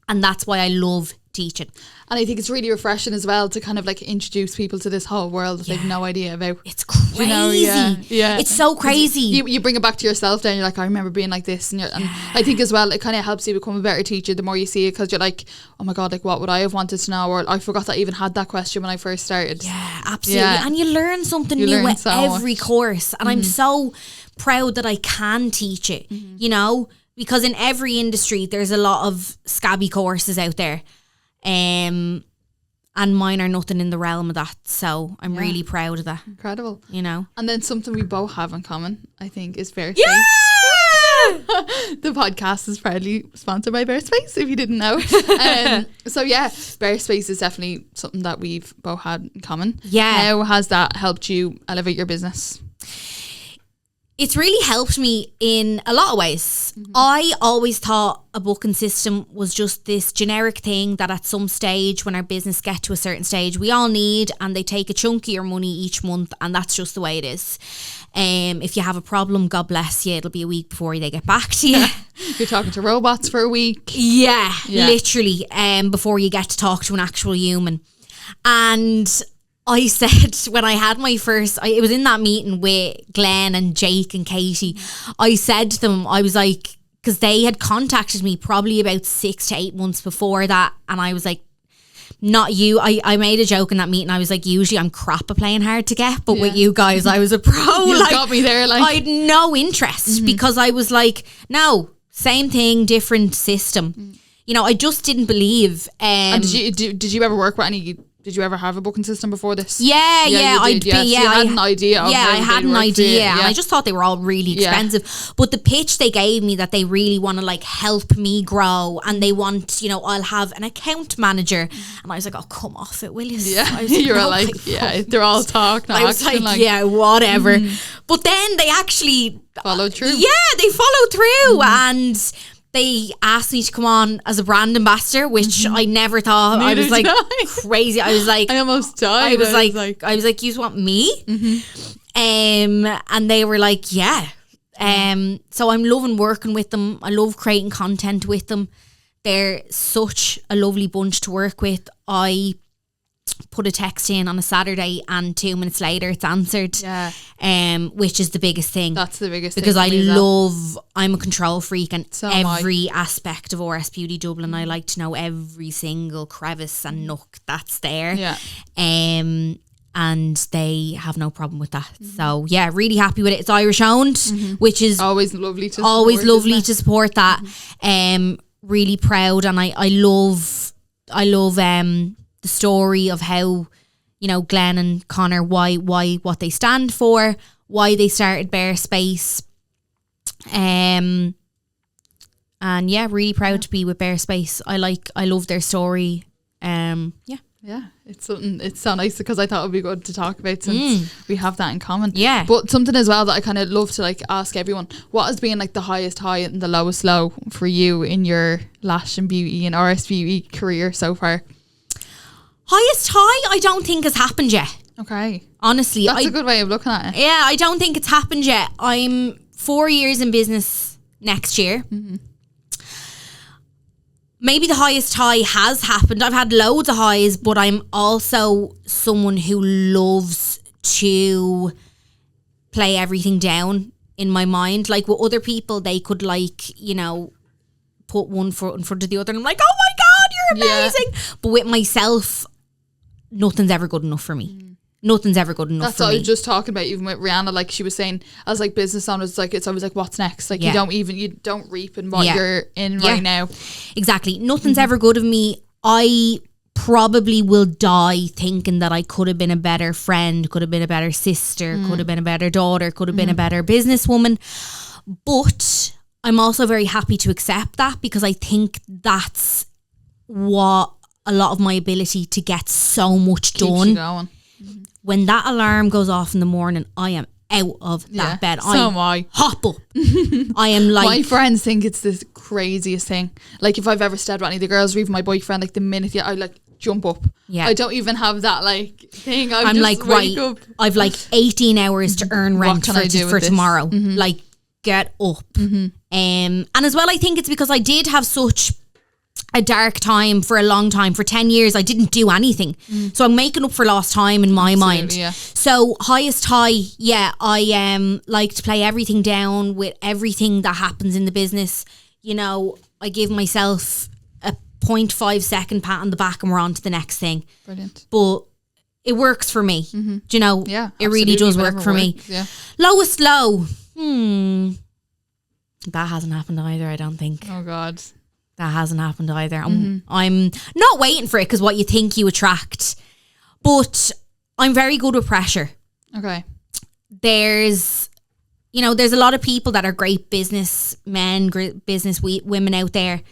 and that's why I love teaching.
And I think it's really refreshing as well to kind of like introduce people to this whole world that they've no idea about.
It's crazy.
You know, yeah.
It's so crazy.
You bring it back to yourself then, you're like, I remember being like this. And I think as well, it kind of helps you become a better teacher the more you see it, because you're like, oh my God, like what would I have wanted to know? Or I forgot that I even had that question when I first started.
Yeah, absolutely.
Yeah.
And you learn something new
learn
with
so
every
much.
course. And I'm so proud that I can teach it, you know, because in every industry, there's a lot of scabby courses out there. And mine are nothing in the realm of that. So I'm really proud of that.
Incredible.
You know?
And then something we both have in common, I think, is Bearspace.
Yeah!
The podcast is proudly sponsored by Bearspace, if you didn't know. So yeah, Bearspace is definitely something that we've both had in common.
Yeah.
How has that helped you elevate your business?
It's really helped me in a lot of ways. I always thought a booking system was just this generic thing that at some stage when our business get to a certain stage we all need, and they take a chunk of your money each month, and that's just the way it is. If you have a problem, God bless you, it'll be a week before they get back to you.
You're talking to robots for a week.
Yeah, literally, before you get to talk to an actual human. And I said when I had my first, it was in that meeting with Glenn and Jake and Katie, I said to them, I was like, because they had contacted me probably about 6 to 8 months before that, and I was like, not you. I made a joke in that meeting. I was like, usually I'm crap at playing hard to get, but with you guys, I was a pro.
You got me there. Like,
I had no interest because I was like, no, same thing, different system. You know, I just didn't believe.
and did you ever work with any? Did you ever have a booking system before this?
Yeah,
you had an idea of
I
how
had
they'd
an
work for you,
idea, and I just thought they were all really expensive. But the pitch they gave me that they really want to like help me grow, and they want, you know, I'll have an account manager, and I was like, oh, come off it, will you?
Yeah,
I was like,
you were
no,
like, yeah, they're all talk now.
I was like, yeah, whatever. But then they actually
followed through.
Yeah, they followed through, and they asked me to come on as a brand ambassander, which I never thought. I was like crazy. I was like,
I almost died.
I was like, you want me? And they were like, yeah. So I'm loving working with them. I love creating content with them. They're such a lovely bunch to work with. I put a text in on a Saturday, and 2 minutes later it's answered.
Yeah.
Which is the biggest thing.
That's the biggest
because
thing.
Because I'm a control freak, and
So
every aspect of RS Beauty Dublin, I like to know every single crevice and nook that's there.
Yeah.
And they have no problem with that. So yeah, really happy with it. It's Irish owned, which is
always lovely to
support that. Really proud, and I love the story of how, you know, Glenn and Connor, why what they stand for, why they started Bearspace. And yeah, really proud to be with Bearspace. I love their story. Yeah,
Yeah, it's so nice because I thought it would be good to talk about since we have that in common.
Yeah.
But something as well that I kind of love to like ask everyone, what has been like the highest high and the lowest low for you in your lash and beauty and RS Beauty career so far?
Highest high, I don't think has happened yet.
Okay.
Honestly.
That's a good way of looking at it.
Yeah, I don't think it's happened yet. I'm 4 years in business next year. Mm-hmm. Maybe the highest high has happened. I've had loads of highs, but I'm also someone who loves to play everything down in my mind. Like with other people, they could like, you know, put one foot in front of the other and I'm like, oh my God, you're amazing. Yeah. But with myself, nothing's ever good enough for me. Nothing's ever good enough.
That's
for
what
me.
I was just talking about, even with Rihanna. Like she was saying, as like business owners, like it's always like, what's next? Like you don't reap in what you're in right now.
Exactly. Nothing's ever good of me. I probably will die thinking that I could have been a better friend, could have been a better sister, could have been a better daughter, could have been a better businesswoman. But I'm also very happy to accept that because I think that's what a lot of my ability to get so much
Keeps
done.
you going.
When that alarm goes off in the morning, I am out of that bed.
So am I.
Hop up. I am like...
My friends think it's the craziest thing. Like if I've ever stayed with any of the girls or even my boyfriend, like the minute I like jump up.
Yeah.
I don't even have that like thing.
I'm
just
like,
wake
right,
up.
I've like 18 hours to earn rent for tomorrow.
Mm-hmm.
Like, get up. Mm-hmm. And as well, I think it's because I did have such a dark time for a long time. For 10 years, I didn't do anything. So I'm making up for lost time in my mind.
Yeah.
So highest high, I like to play everything down with everything that happens in the business. You know, I give myself a 0.5 second pat on the back and we're on to the next thing.
Brilliant.
But it works for me. Do you know?
Yeah,
it really does work for me.
Yeah.
Lowest low. That hasn't happened either, I don't think.
Oh God.
That hasn't happened either. I'm not waiting for it because what you think you attract. But I'm very good with pressure.
Okay.
There's a lot of people that are great businessmen, great business women out there.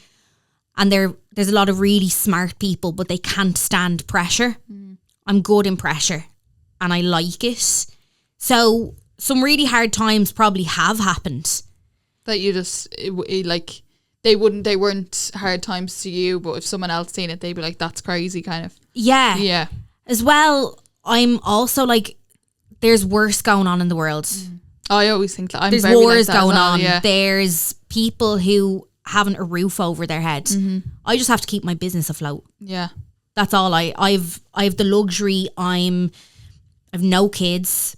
And there's a lot of really smart people, but they can't stand pressure. I'm good in pressure and I like it. So some really hard times probably have happened.
That you just, like... They weren't hard times to you, but if someone else seen it, they'd be like, that's crazy, kind of.
Yeah.
Yeah.
As well, I'm also like, there's worse going on in the world.
I always think that.
There's wars going on. Yeah. There's people who haven't a roof over their head. I just have to keep my business afloat.
Yeah.
That's all. I've the luxury. I've no kids.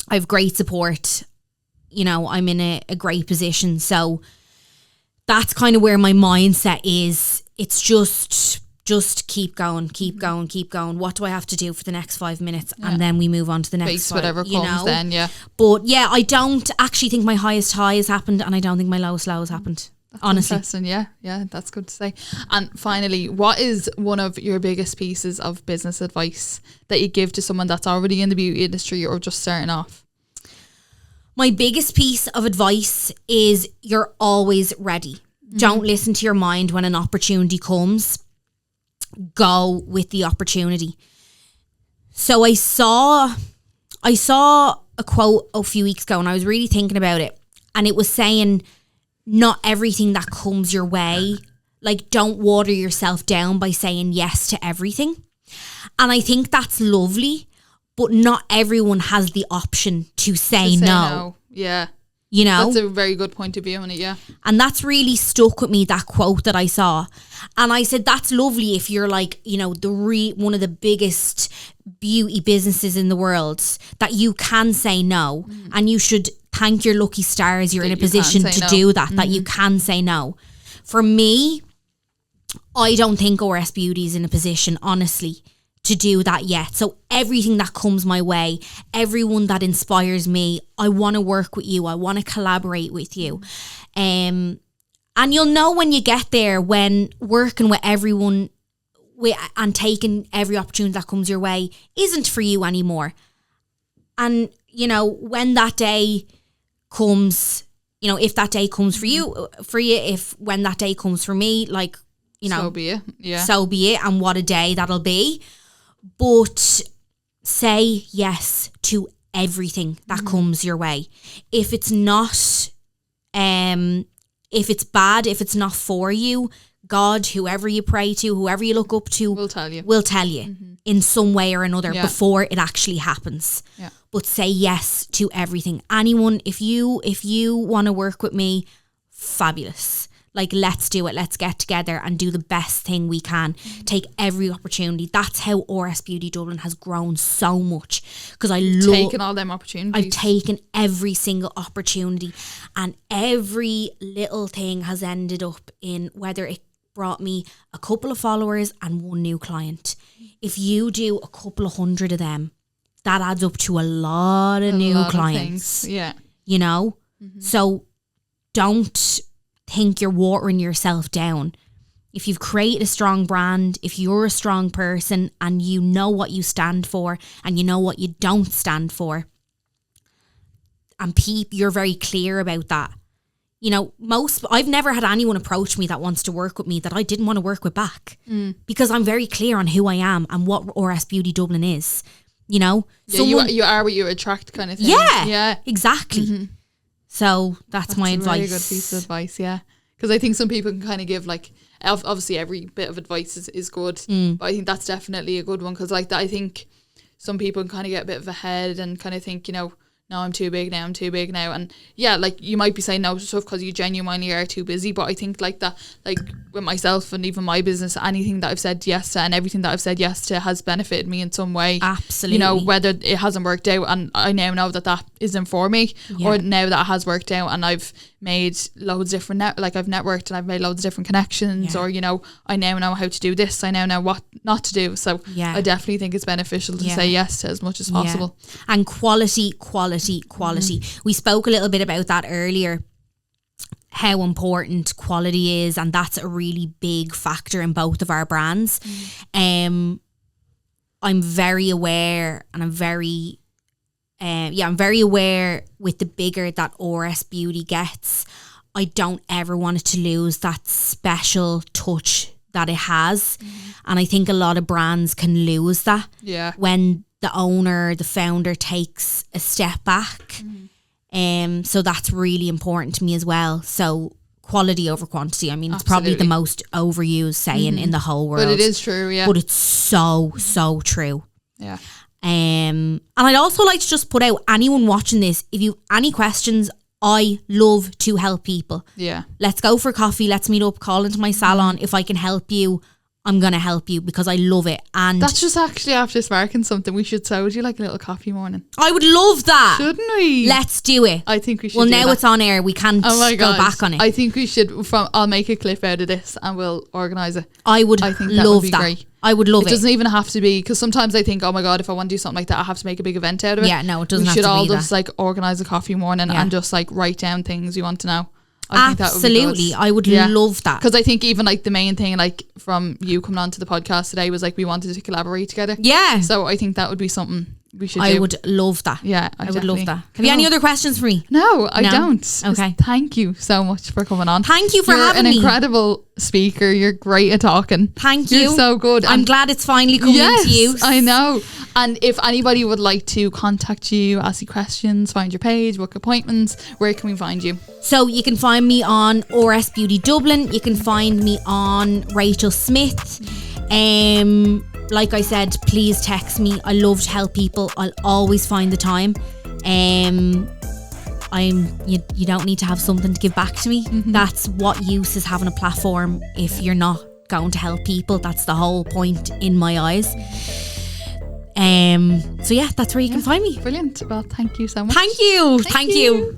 I have great support. You know, I'm in a great position. So that's kind of where my mindset is. It's just keep going. What do I have to do for the next 5 minutes? Yeah. And then we move on to the next
Face whatever comes then, yeah.
But yeah, I don't actually think my highest high has happened and I don't think my lowest low has happened.
That's
honestly.
Interesting. Yeah, that's good to say. And finally, what is one of your biggest pieces of business advice that you give to someone that's already in the beauty industry or just starting off?
My biggest piece of advice is you're always ready. Don't listen to your mind when an opportunity comes. Go with the opportunity. So I saw a quote a few weeks ago and I was really thinking about it. And it was saying, not everything that comes your way, like don't water yourself down by saying yes to everything. And I think that's lovely. But not everyone has the option to say no.
Yeah.
You know?
That's a very good point of view on it, yeah.
And that's really stuck with me, that quote that I saw. And I said, that's lovely if you're like, you know, one of the biggest beauty businesses in the world, that you can say no. And you should thank your lucky stars you're in a position to do that you can say no. For me, I don't think ORS Beauty is in a position, honestly, to do that yet. So everything that comes my way, everyone that inspires me, I want to work with you. I want to collaborate with you. And you'll know when you get there, when working with everyone and taking every opportunity that comes your way isn't for you anymore. And, you know, when that day comes, you know, if that day comes for you, when that day comes for me, like, you know,
so be it. Yeah.
so be it, and what a day that'll be. But say yes to everything that comes your way. If it's not, if it's bad, if it's not for you, God, whoever you pray to, whoever you look up to,
We'll tell you.
will tell you in some way or another before it actually happens.
Yeah.
But say yes to everything. Anyone, if you want to work with me, fabulous. Like, let's do it. Let's get together and do the best thing we can. Take every opportunity. That's how RS Beauty Dublin has grown so much. Because
Taking all them opportunities.
I've taken every single opportunity, and every little thing has ended up in whether it brought me a couple of followers and one new client. If you do a couple of hundred of them, that adds up to a lot of new clients.
Yeah.
You know? So don't think you're watering yourself down. If you've created a strong brand, if you're a strong person and you know what you stand for and you know what you don't stand for, and you're very clear about that. You know, I've never had anyone approach me that wants to work with me that I didn't want to work with back, because I'm very clear on who I am and what RS Beauty Dublin is. You know,
Yeah, you are what you attract, kind of thing.
Yeah, exactly. So that's my advice.
Very good piece of advice, yeah. Because I think some people can kind of give, like, obviously every bit of advice is good, but I think that's definitely a good one, because like that, I think some people can kind of get a bit of a head and kind of think, you know, no, I'm too big now, and yeah, like, you might be saying no to stuff because you genuinely are too busy, but I think like that, like with myself and even my business, anything that I've said yes to and everything that I've said yes to has benefited me in some way.
Absolutely.
You know, whether it hasn't worked out and I now know that isn't for me, or now that it has worked out and I've made loads of different I've networked and I've made loads of different connections, or, you know, I now know how to do this, I now know what not to do. So I definitely think it's beneficial to say yes to as much as possible.
And quality. We spoke a little bit about that earlier, how important quality is, and that's a really big factor in both of our brands. I'm very aware, and I'm very aware with the bigger that RS Beauty gets, I don't ever want it to lose that special touch that it has. And I think a lot of brands can lose that when the owner, the founder takes a step back. So that's really important to me as well. So quality over quantity. I mean, it's probably the most overused saying in the whole world.
But it is true, yeah.
But it's so true.
Yeah.
And I'd also like to just put out, anyone watching this, if you have any questions, I love to help people.
Yeah.
Let's go for coffee. Let's meet up. Call into my salon. If I can help you, I'm going to help you, because I love it. And
that's just actually after sparking something. We should do like a little coffee morning.
I would love that.
Shouldn't we?
Let's do it.
I think we should.
Well, now it's on air. We can't go back on it.
I think we should. I'll make a clip out of this and we'll organise it.
I think that would be great. I would love it.
It doesn't even have to be, because sometimes I think, oh my God, if I want to do something like that, I have to make a big event out of it.
Yeah, no, it doesn't have to be.
We should all just like organise a coffee morning and just like write down things you want to know. I think that would be good.
I would love that.
Because I think even like the main thing, like from you coming on to the podcast today, was like we wanted to collaborate together.
Yeah.
So I think that would be something we should do.
I would love that.
Yeah,
I would love that. Have you any other questions for me?
No, I don't.
Okay.
Thank you so much for coming on.
Thank you for having me.
You're an incredible speaker. You're great at talking.
Thank you.
You're so good.
I'm glad it's finally coming into use.
I know. And if anybody would like to contact you, ask you questions, find your page, book appointments, where can we find you?
So you can find me on RS Beauty Dublin. You can find me on Rachel Smith. Like I said, please text me. I love to help people. I'll always find the time. You don't need to have something to give back to me. That's what use is having a platform if you're not going to help people. That's the whole point in my eyes. So yeah, that's where you can find me.
Brilliant. Well, thank you so much.
Thank you.